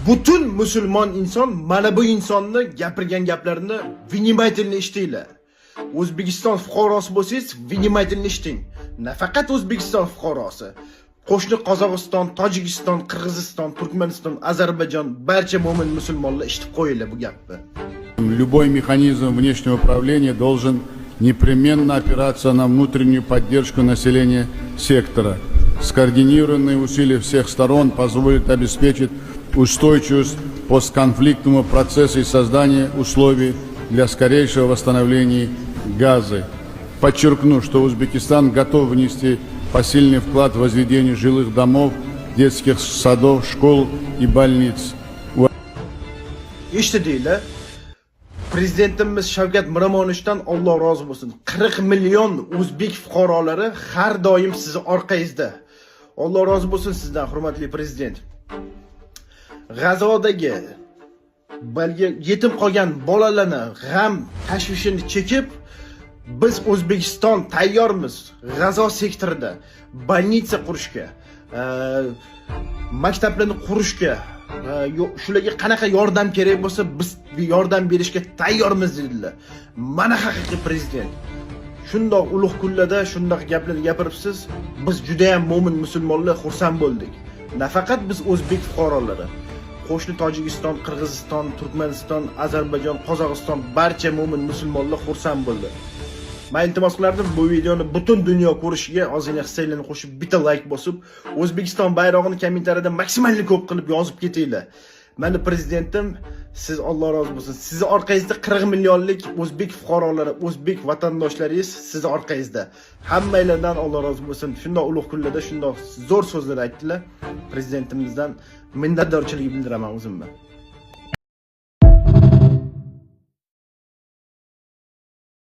Butun musulmon inson mana bu insonni gapirgan gaplarini vнимательно eshitinglar. O'zbekiston fuqarosi bo'lsangiz, vнимательно eshiting. Nafaqat O'zbekiston fuqarosi, qo'shni Qozog'iston, Tojikiston, Qirg'iziston, Turkmaniston, Ozarbayjon barcha mo'min musulmonlar eshitib qo'yinglar bu gapni. Любой механизм внешнего управления должен непременно опираться на внутреннюю поддержку населения сектора. Скоординированные усилия всех сторон позволят обеспечить устойчивость постконфликтного процесса и создание условий для скорейшего восстановления Газы. Подчеркну, что Узбекистан готов внести посильный вклад в возведение жилых домов, детских садов, школ и больниц. Eshitdinglar? Prezidentimiz Shavkat Miromonovdan Alloh rozi bo'lsin. 40 million o'zbek fuqarolari har doim sizni orqangizda. Alloh rozi bo'lsin sizdan, hurmatli prezident. G'azodagi yetim qolgan bolalarni g'am tashvishini chekib, biz O'zbekiston tayyormiz G'azo sektorida больница qurishga, maktablarni qurishga, shularga qanaqa yordam kerak bo'lsa biz yordam berishga tayyormiz dedilar. Mana haqiqiy prezident. Shundoq ulug' kunlarda shundoq gaplarni gapiribsiz. Biz juda ham mo'min musulmonlar xursand bo'ldik. Nafaqat biz o'zbek fuqarolari, qo'shni Tojikiston, Qirg'iziston, Turkmaniston, Ozarbayjon, Qozog'iston barcha mo'min musulmonlar xursand bo'ldi. Men iltimos qilardim bu videoni butun dunyo ko'rishiga ozgina hissanglarni qo'shib bitta like bosib, O'zbekiston bayrog'ini kommentariyada maksimalli ko'p qilib yozib ketinglar. Meni prezidentim, siz Alloh rozi bo'lsin. Sizni orqangizda 40 millionlik o'zbek fuqarolari, o'zbek vatandoshlaringiz sizni orqangizda. Hammanglardan Alloh rozi bo'lsin. Shundoq ulug' kunlarda shundoq zo'r so'zlar aytdilar. Prezidentimizdan minnatdorchilik bildiraman o'zimdan.